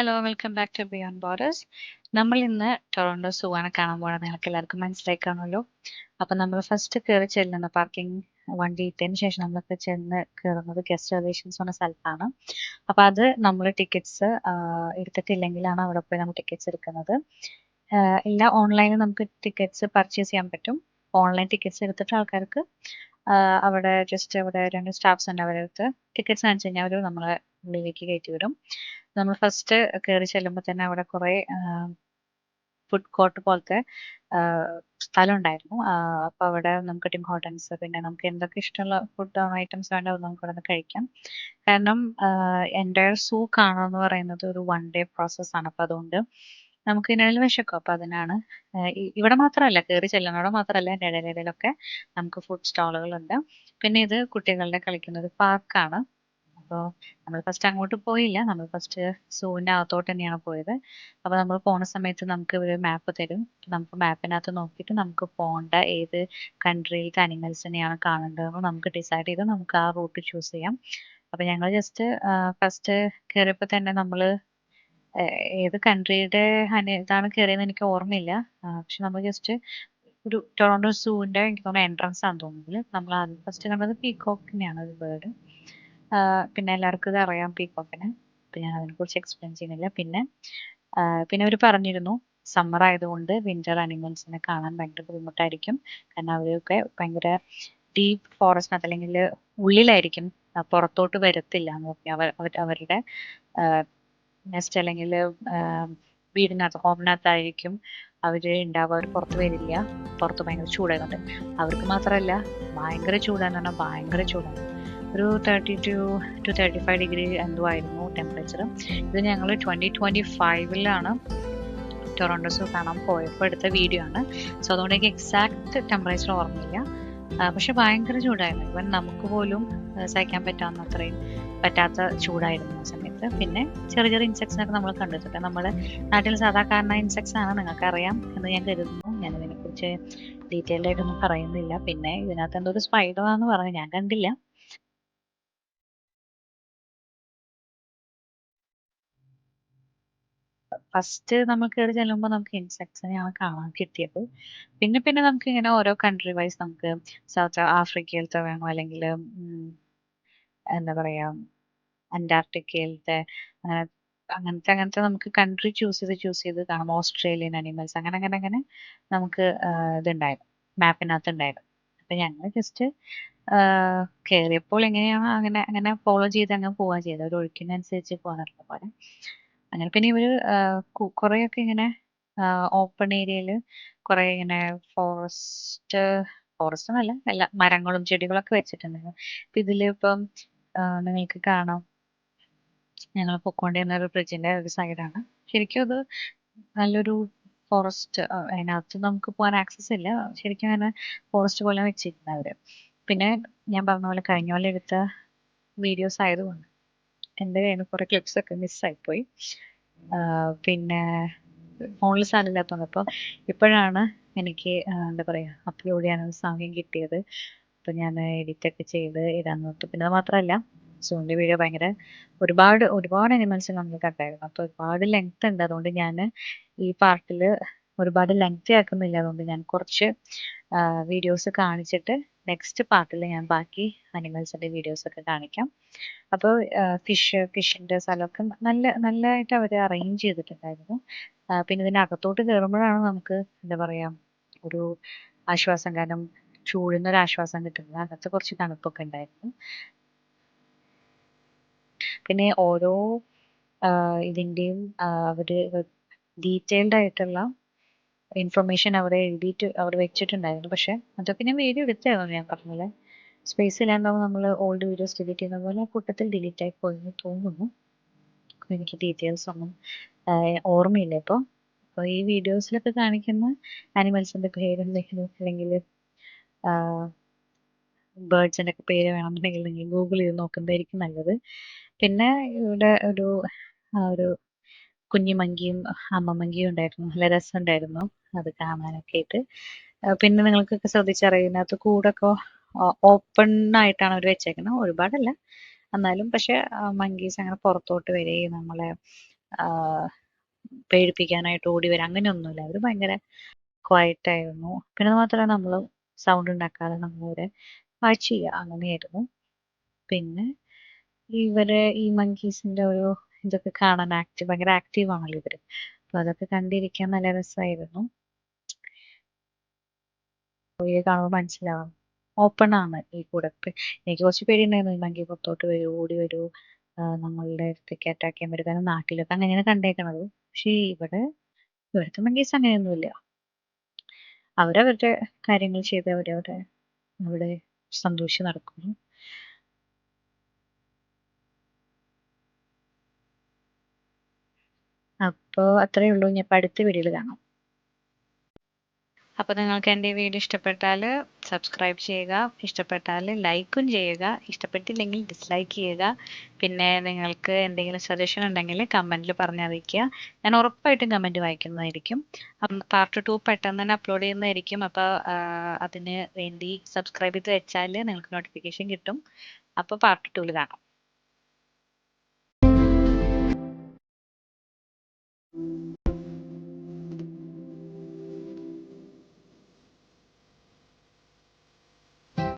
Hello welcome back to beyond borders. നമ്മൾ ഇന്ന് Toronto സൂ ആണ് കാണാൻ പോകുന്നത്. നിങ്ങൾക്ക് എല്ലാവർക്കും മനസ്സിലായി കാണുമല്ലോ. അപ്പം നമ്മൾ ഫസ്റ്റ് കയറി ചെല്ലുന്ന പാർക്കിംഗ് വണ്ടി ഇട്ടതിന് ശേഷം നമ്മളൊക്കെ ചെന്ന് കയറുന്നത് ഗസ്റ്റ് റിലേഷൻസ് എന്ന സ്ഥലത്താണ്. അപ്പം അത് നമ്മൾ ടിക്കറ്റ്സ് എടുത്തിട്ടില്ലെങ്കിലാണ് അവിടെ പോയി നമ്മൾ ടിക്കറ്റ്സ് എടുക്കുന്നത്. എല്ലാ ഓൺലൈനിൽ നമുക്ക് ടിക്കറ്റ്സ് പർച്ചേസ് ചെയ്യാൻ പറ്റും. ഓൺലൈൻ ടിക്കറ്റ്സ് എടുത്തിട്ട് ആൾക്കാർക്ക് അവിടെ ജസ്റ്റ് അവിടെ രണ്ട് സ്റ്റാഫ്സ് ഉണ്ട്, അവരടുത്ത് ടിക്കറ്റ്സ് കാണിച്ചു കഴിഞ്ഞാൽ അവർ നമ്മളെ ഉള്ളിലേക്ക് കയറ്റി വിടും. നമ്മൾ ഫസ്റ്റ് കയറി ചെല്ലുമ്പോൾ തന്നെ അവിടെ കുറേ ഫുഡ് കോർട്ട് പോലത്തെ സ്ഥലം ഉണ്ടായിരുന്നു. അപ്പോൾ അവിടെ നമുക്ക് ടിം ഹോട്ടൽസ്, പിന്നെ നമുക്ക് എന്തൊക്കെ ഇഷ്ടമുള്ള ഫുഡ് ഐറ്റംസ് വേണ്ട നമുക്ക് അവിടെ നിന്ന് കഴിക്കാം. കാരണം എൻ്റയർ സൂ കാണുക എന്ന് പറയുന്നത് ഒരു 1 ഡേ പ്രോസസ്സാണ്. അപ്പോൾ അതുകൊണ്ട് നമുക്ക് ഇതിനിടയിൽ വിശക്കും. അപ്പോൾ അതിനാണ് ഇവിടെ മാത്രമല്ല, കയറി ചെല്ലുന്നവിടെ മാത്രമല്ല, എൻ്റെ ഇടയിലൊക്കെ നമുക്ക് ഫുഡ് സ്റ്റാളുകളുണ്ട്. പിന്നെ ഇത് കുട്ടികളുടെ കളിക്കുന്ന ഒരു പാർക്കാണ്. അപ്പോൾ നമ്മൾ ഫസ്റ്റ് അങ്ങോട്ട് പോയില്ല, നമ്മൾ ഫസ്റ്റ് സൂവിൻ്റെ അകത്തോട്ട് തന്നെയാണ് പോയത്. അപ്പോൾ നമ്മൾ പോണ സമയത്ത് നമുക്ക് ഒരു മാപ്പ് തരും. നമുക്ക് മാപ്പിനകത്ത് നോക്കിയിട്ട് നമുക്ക് പോകേണ്ട ഏത് കൺട്രിയിലത്തെ അനിമൽസിനെയാണ് കാണേണ്ടതെന്ന് നമുക്ക് ഡിസൈഡ് ചെയ്ത് നമുക്ക് ആ റൂട്ട് ചൂസ് ചെയ്യാം. അപ്പോൾ ഞങ്ങൾ ജസ്റ്റ് ഫസ്റ്റ് കയറിയപ്പോൾ തന്നെ നമ്മൾ ഏത് കൺട്രിയുടെ ഇതാണ് കയറിയെന്ന് എനിക്ക് ഓർമ്മയില്ല. പക്ഷെ നമ്മൾ ജസ്റ്റ് ഒരു ടൊറോണ്ടോ സൂവിൻ്റെ എനിക്ക് തോന്നുന്നു എൻട്രൻസ് ആണെന്ന് തോന്നുന്നത്. നമ്മൾ ആദ്യം ഫസ്റ്റ് കണ്ടത് പീകോക്കിനെയാണ്, ഒരു ബേർഡ്. പിന്നെ എല്ലാവർക്കും ഇത് അറിയാം പീകോക്കിനെ, അപ്പം ഞാൻ അതിനെക്കുറിച്ച് എക്സ്പ്ലെയിൻ ചെയ്യുന്നില്ല. പിന്നെ അവർ പറഞ്ഞിരുന്നു സമ്മർ ആയതുകൊണ്ട് വിന്റർ അനിമൽസിനെ കാണാൻ ഭയങ്കര ബുദ്ധിമുട്ടായിരിക്കും. കാരണം അവരൊക്കെ ഭയങ്കര ഡീപ്പ് ഫോറസ്റ്റിനകത്ത് അല്ലെങ്കിൽ ഉള്ളിലായിരിക്കും, പുറത്തോട്ട് വരത്തില്ല എന്ന് പറഞ്ഞു. അവരുടെ നെസ്റ്റ് അല്ലെങ്കിൽ വീടിനകത്ത് ഹോമിനകത്തായിരിക്കും അവർ ഉണ്ടാവുക. അവർ പുറത്ത് വരില്ല, പുറത്ത് ഭയങ്കര ചൂടായതുകൊണ്ട്. അവർക്ക് മാത്രമല്ല, ഭയങ്കര ചൂടാന്ന് പറഞ്ഞാൽ ഭയങ്കര ചൂടാണ്. ഒരു 32 to 35 ഡിഗ്രി എന്തോ ആയിരുന്നു ടെമ്പറേച്ചർ. ഇത് ഞങ്ങൾ 2025 ടൊറോണ്ടോ സൂ കാണാൻ പോയപ്പോൾ എടുത്ത വീഡിയോ ആണ്. സോ അതുകൊണ്ട് എനിക്ക് എക്സാക്ട് ടെമ്പറേച്ചർ ഓർമ്മയില്ല. പക്ഷെ ഭയങ്കര ചൂടായിരുന്നു. ഇവൻ നമുക്ക് പോലും സഹിക്കാൻ പറ്റാത്ത ചൂടായിരുന്നു ആ സമയത്ത്. പിന്നെ ചെറിയ ചെറിയ ഇൻസെക്ട്സിനൊക്കെ നമ്മൾ കണ്ടിട്ടുണ്ട്. നമ്മുടെ നാട്ടിൽ സാധാരണ ഇൻസെക്ട്സ് ആണ്, നിങ്ങൾക്ക് അറിയാം എന്ന് ഞാൻ കരുതുന്നു. ഞാൻ ഇതിനെക്കുറിച്ച് ഡീറ്റെയിൽഡ് ആയിട്ടൊന്നും പറയുന്നില്ല. പിന്നെ ഇതിനകത്ത് എന്തോ ഒരു സ്പൈഡർ ആണെന്ന് പറഞ്ഞു, ഞാൻ കണ്ടില്ല. ഫസ്റ്റ് നമ്മൾ കയറി ചെല്ലുമ്പോൾ നമുക്ക് ഇൻസെക്ട്സിനെയാണ് കാണാൻ കിട്ടിയത്. പിന്നെ നമുക്ക് ഇങ്ങനെ ഓരോ കൺട്രി വൈസ് നമുക്ക് സൗത്ത് ആഫ്രിക്കയിലത്തെ വേണോ, അല്ലെങ്കിൽ എന്താ പറയാ അന്റാർട്ടിക്കയിലത്തെ, അങ്ങനെ അങ്ങനത്തെ നമുക്ക് കൺട്രി ചൂസ് ചെയ്ത് കാണാം. ഓസ്ട്രേലിയൻ അനിമൽസ് അങ്ങനെ അങ്ങനെ അങ്ങനെ നമുക്ക് ഇതുണ്ടായിരുന്നു, മാപ്പിനകത്ത് ഉണ്ടായിരുന്നു. അപ്പൊ ഞങ്ങൾ ജസ്റ്റ് കയറിയപ്പോൾ എങ്ങനെയാണോ അങ്ങനെ അങ്ങനെ ഫോളോ ചെയ്ത് അങ്ങ് പോവാ ചെയ്തത്, ഒരു ഒഴുക്കിനനുസരിച്ച് പോകാനുള്ള പോലെ. അങ്ങനെ പിന്നെ ഇവര് കുറെയൊക്കെ ഇങ്ങനെ ഓപ്പൺ ഏരിയയിൽ കുറെ ഇങ്ങനെ ഫോറസ്റ്റ് എന്നല്ല, എല്ലാ മരങ്ങളും ചെടികളൊക്കെ വെച്ചിട്ടുണ്ടായിരുന്നു. അപ്പൊ ഇതിലിപ്പം നിങ്ങൾക്ക് കാണാം, ഞങ്ങൾ പൊക്കോണ്ടിരുന്ന ഒരു ബ്രിഡ്ജിന്റെ ഒരു സൈഡാണ്. ശരിക്കും അത് നല്ലൊരു ഫോറസ്റ്റ്, അതിനകത്ത് നമുക്ക് പോകാൻ ആക്സസ് ഇല്ല, ശരിക്കും അങ്ങനെ ഫോറസ്റ്റ് പോലെ വെച്ചിരുന്നു അവര്. പിന്നെ ഞാൻ പറഞ്ഞ പോലെ കഴിഞ്ഞ പോലെ എടുത്ത വീഡിയോസ് ആയതുകൊണ്ട് എൻ്റെ കയ്യിൽ നിന്ന് കുറെ ക്ലിപ്സ് ഒക്കെ മിസ്സായിപ്പോയി. പിന്നെ ഫോണിൽ സാധനമില്ലാത്തതുകൊണ്ട് അപ്പോൾ ഇപ്പോഴാണ് എനിക്ക് എന്താ പറയുക അപ്ലോഡ് ചെയ്യാനൊരു സമയം കിട്ടിയത്. അപ്പം ഞാൻ എഡിറ്റൊക്കെ ചെയ്ത് ഇടാൻ നോക്കി. പിന്നെ അത് മാത്രമല്ല, സൂണിൻ്റെ വീഡിയോ ഭയങ്കര ഒരുപാട് അനിമൽസ് നമ്മൾ കണ്ടായിരുന്നു. അപ്പോൾ ഒരുപാട് ലെങ്ത് ഉണ്ട്. അതുകൊണ്ട് ഞാൻ ഈ പാർട്ടിൽ ഒരുപാട് ലെങ്തി ആക്കുന്നില്ല. അതുകൊണ്ട് ഞാൻ കുറച്ച് വീഡിയോസ് കാണിച്ചിട്ട് നെക്സ്റ്റ് പാർട്ടിൽ ഞാൻ ബാക്കി അനിമൽസിൻ്റെ വീഡിയോസൊക്കെ കാണിക്കാം. അപ്പോൾ ഫിഷിൻ്റെ സ്ഥലമൊക്കെ നല്ലതായിട്ട് അവർ അറേഞ്ച് ചെയ്തിട്ടുണ്ടായിരുന്നു. പിന്നെ ഇതിനകത്തോട്ട് കയറുമ്പോഴാണ് നമുക്ക് എന്താ പറയാ ഒരു ആശ്വാസം, കാരണം ചൂടുന്നൊരു ആശ്വാസം കിട്ടുന്നത്. അകത്ത് കുറച്ച് തണുപ്പൊക്കെ ഉണ്ടായിരുന്നു. പിന്നെ ഓരോ ഇതിൻ്റെയും അവര് ഡീറ്റെയിൽഡ് ആയിട്ടുള്ള ഇൻഫർമേഷൻ അവിടെ എഴുതിയിട്ട് അവിടെ വെച്ചിട്ടുണ്ടായിരുന്നു. പക്ഷെ അതൊക്കെ ഞാൻ വീഡിയോ എടുത്തായിരുന്നു, ഞാൻ പറഞ്ഞത് സ്പേസ് ഇല്ലാണ്ടാവും നമ്മൾ ഓൾഡ് വീഡിയോസ് ഡിലീറ്റ് ചെയ്യുന്ന പോലെ കൂട്ടത്തിൽ ഡിലീറ്റ് ആയി പോയെന്ന് തോന്നുന്നു. എനിക്ക് ഡീറ്റെയിൽസ് ഒന്നും ഓർമ്മയില്ല ഇപ്പോൾ. അപ്പോൾ ഈ വീഡിയോസിലൊക്കെ കാണിക്കുന്ന ആനിമൽസിൻ്റെ പേര് എന്തെങ്കിലും അല്ലെങ്കിൽ ബേർഡ്സിൻ്റെ ഒക്കെ പേര് വേണമെന്നുണ്ടെങ്കിൽ നിങ്ങൾ ഗൂഗിൾ ചെയ്ത് നോക്കുന്നതായിരിക്കും നല്ലത്. പിന്നെ ഇവിടെ ഒരു കുഞ്ഞിമങ്കിയും അമ്മമങ്കിയും ഉണ്ടായിരുന്നു, നല്ല രസമുണ്ടായിരുന്നു അത് കാണാനൊക്കെ ആയിട്ട്. പിന്നെ നിങ്ങൾക്കൊക്കെ ശ്രദ്ധിച്ചറിയുന്നതിനകത്ത് കൂടൊക്കെ ഓപ്പൺ ആയിട്ടാണ് അവർ വെച്ചേക്കുന്നത്, ഒരുപാടല്ല എന്നാലും. പക്ഷെ മങ്കീസ് അങ്ങനെ പുറത്തോട്ട് വരികയും നമ്മളെ പേടിപ്പിക്കാനായിട്ട് ഓടി വരും അങ്ങനെയൊന്നുമില്ല. അവർ ഭയങ്കര ക്വയറ്റ് ആയിരുന്നു. പിന്നെ അത് മാത്രമല്ല നമ്മൾ സൗണ്ട് ഉണ്ടാക്കാതെ നമ്മളവരെ വാച്ച് ചെയ്യുക അങ്ങനെയായിരുന്നു. പിന്നെ ഇവരെ ഈ മങ്കീസിന്റെ ഒരു ഇതൊക്കെ കാണാൻ ഭയങ്കര ആക്റ്റീവ് ആണല്ലോ ഇവര്. അപ്പൊ അതൊക്കെ കണ്ടിരിക്കാൻ നല്ല രസമായിരുന്നു. കാണുമ്പോൾ മനസ്സിലാവും ഓപ്പൺ ആണ് ഈ കൂടെ. എനിക്ക് കുറച്ച് പേടിയുണ്ടായിരുന്നു, ഈ മങ്കി പുറത്തോട്ട് വരൂ, ഓടി വരൂ, നമ്മളുടെ അടുത്തേക്ക് അറ്റാക്ക് ചെയ്യാൻ വരും. കാരണം നാട്ടിലൊക്കെ അങ്ങനെയാണ് കണ്ടേക്കണത്. പക്ഷെ ഇവിടുത്തെ മങ്കീസ് അങ്ങനെയൊന്നുമില്ല. അവരവരുടെ കാര്യങ്ങൾ ചെയ്ത് അവരവരുടെ അവിടെ സന്തോഷം നടക്കുന്നു. അപ്പോൾ അത്രയേ ഉള്ളൂ. ഞാൻ ഇപ്പം അടുത്ത വീഡിയോയിൽ കാണാം. അപ്പോൾ നിങ്ങൾക്ക് എൻ്റെ ഈ വീഡിയോ ഇഷ്ടപ്പെട്ടാൽ സബ്സ്ക്രൈബ് ചെയ്യുക, ഇഷ്ടപ്പെട്ടാൽ ലൈക്കും ചെയ്യുക, ഇഷ്ടപ്പെട്ടില്ലെങ്കിൽ ഡിസ്ലൈക്ക് ചെയ്യുക. പിന്നെ നിങ്ങൾക്ക് എന്തെങ്കിലും സജഷൻ ഉണ്ടെങ്കിൽ കമൻറ്റിൽ പറഞ്ഞറിയിക്കുക. ഞാൻ ഉറപ്പായിട്ടും കമൻറ്റ് വായിക്കുന്നതായിരിക്കും. അപ്പം പാർട്ട് 2 പെട്ടെന്ന് തന്നെ അപ്ലോഡ് ചെയ്യുന്നതായിരിക്കും. അപ്പോൾ അതിന് വേണ്ടി സബ്സ്ക്രൈബ് ചെയ്ത് വെച്ചാൽ നിങ്ങൾക്ക് നോട്ടിഫിക്കേഷൻ കിട്ടും. അപ്പോൾ പാർട്ട് 2 കാണാം.